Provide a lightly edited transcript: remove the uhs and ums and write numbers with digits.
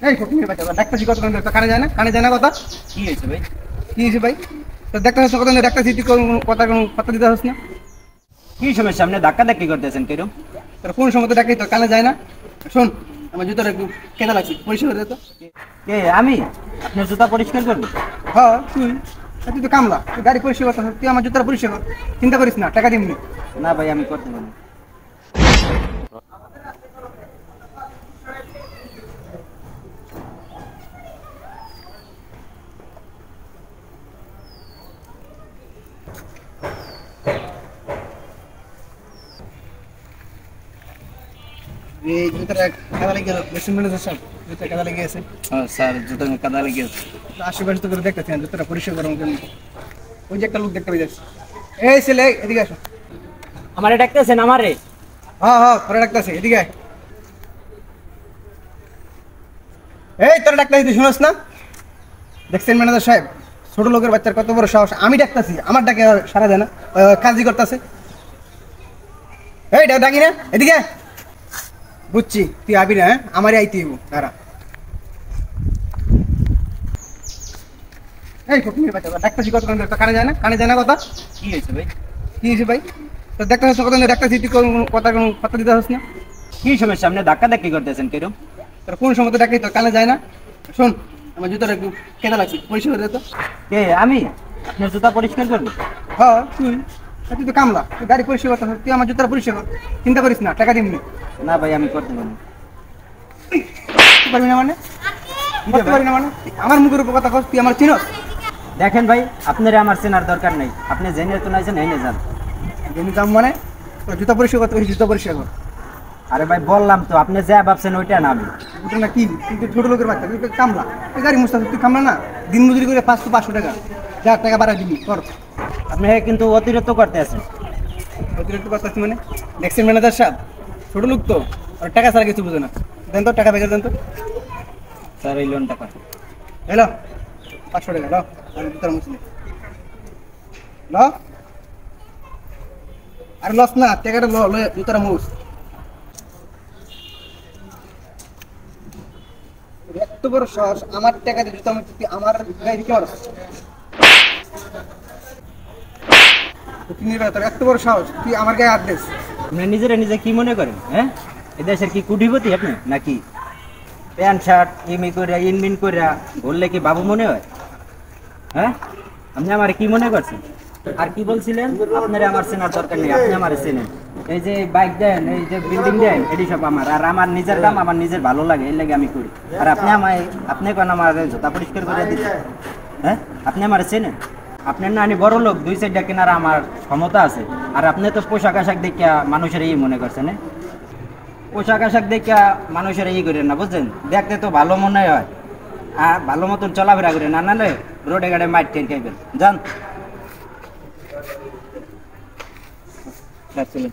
এই ফকিনের বাচ্চা ডাক্তার কত কানে যায় না, কানে যায় না কথা। কি হয়েছে ভাই? কি হয়েছে ভাই? তো ডাক্তার কত ডাক্তার তুই কথা কোনো কথা দিতে হস না। কি সমস্যা? আপনি ধাক্কা ধাক্কি করতেছেন কিরম? তোর কোন সময় তো ডাক্তার তোর কানে যায় না। শোন, আমার জুতোটা একটু কেনা লাগছে, পরিষ্কার করে দে তো। কে আমি? আপনার জুতা পরিষ্কার করবো? হ্যাঁ তুই, তুই তো কামলা, তুই গাড়ি পরিষ্কার করতে তুই আমার জুতোটা পরিষ্কার কর। চিন্তা করিস না, টাকা দিবনি। না ভাই, আমি করতে পারবো না। এই জুতোটা কাদা লেগে গেল, রেস্টুরেন্ট ম্যানেজার সাহেব জুতোটা কাদা লেগে গেছে। হ্যাঁ স্যার, জুতা কাদা লেগে গেছে। আশেপাশে তো করে দেখতেছি না, জুতোটা পরিষ্কার করার জন্য। ওই যে একটা লোক দেখতে পেয়েছি। এই ছেলে এদিকে আসো। আমারে ডাকতেছেন? আমারে? হ্যাঁ হ্যাঁ, তোরা ডাকতেছে, এদিকে আয়। এই তোরা ডাক্তার তুই শুনোস না? দেখছেন ম্যানেজার সাহেব, ছোট লোকের বাচ্চার কত বড় সাহস। আমি ডাকতাছি, আমার ডাকে সারা দেয় না, কাজই করতেছে। এই ডাকি না, এদিকে আয়। বুঝছি তুই আবি না, হ্যাঁ আমারই আইতে হইব, দাঁড়া। এই ফকিনের বাচ্চা ডাক্তার কত কানে যায় না, কানে যায় না কথা। কি হয়েছে ভাই? কি হয়েছে ভাই? তো ডাক্তার কত ডাক্তার তুই কথা কোনো কথা দিতে হস না। কি সমস্যা? আপনি ধাক্কা ধাক্কি করতেছেন কিরম? তোর কোন সময় তো ডাকি তোর কানে যায় না। শোন, আমার জুতোটা একটু কেনা লাগছে, পরিষ্কার করে দে তো। কে আমি? আপনার জুতা পরিষ্কার করবো? হ্যাঁ তুই তো কামলা, তুই গাড়ি পরিষ্কার করতে তুই আমার জুতোটা পরিষ্কার কর। চিন্তা করিস না, টাকা দিবনি। না ভাই, আমি করতে পারবো না। করতে পারবি না মানে? করতে পারবি না মানে? আমার মুখের উপর কথা কস, তুই আমার চিনস? দেখেন ভাই, আপনার আমার চেনার দরকার নেই। আপনি জেনে তো নাইছেন, হেনে যান। জমি দাম মানে তোর জুতা পরিষ্কার করতে পারিস, জুতা পরিষ্কার কর। আরে ভাই বললাম তো, আপনি যা ভাবছেন ওইটা না। আমি ওটা না কি, তুই তো ছোট লোকের বাচ্চা, তুই তো কামলা, তুই গাড়ি মুস্তা, তুই কামলা না। দিন মজুরি করে 500 টাকা, যা টাকা বাড়া দিবি কর। আপনি কিন্তু অতিরিক্ত করতে আছেন। অতিরিক্ত কথা মানে দেখছেন ম্যানেজার সাহেব, ছোট লোক তো, আর টাকা ছাড়া কিছু বুঝে না। দেন তো টাকা, বেকার দেন তো। স্যার এই লোন টাকা। হ্যালো, 500 টাকা ল, আমি জুতার মুছলি ল। আর লস না, টাকাটা ল, জুতার মুছ। এত বড় সাহস, আমার টাকা দিয়ে জুতা মুছ, তুই আমার গায়ে দিকে মারস। তোর এত বড় সাহস, তুই আমার গায়ে হাত দিস। আপনি নিজে কি মনে করেন? হ্যাঁ, এদেশের কি কুটিপতি আপনি নাকি? প্যান্ট শার্ট এমনি করে ইনমিন করে বললে কি বাবু মনে হয়? হ্যাঁ, আপনি আমার কি মনে করছেন? আর কি বলছিলেন? আপনার আমার চেনার দরকার নেই, আপনি আমার চেনেন। এই যে বাইক দেন, এই যে বিল্ডিং দেন, এটি সব আমার। আর আমার নিজের কাম আমার নিজের ভালো লাগে, এর লাগে আমি করি। আর আপনি কেন আমার জুতা পরিষ্কার করে দিতে? হ্যাঁ, আপনি আমার চেনেন? আপনার না আমি বড় লোক, 2 সাইডটা কেনার আমার ক্ষমতা আছে। আর আপনি তো পোশাক আশাক দেখে মানুষের এই মনে করছেন। পোশাক আশাক দেখে মানুষের এই করেন না, বুঝছেন? দেখতে তো ভালো মনে হয়, আর ভালো মতন চলাফেরা করে না, নাহলে রোডে গাড়ে মাইট টেন খাইবেন। যান। চলেন।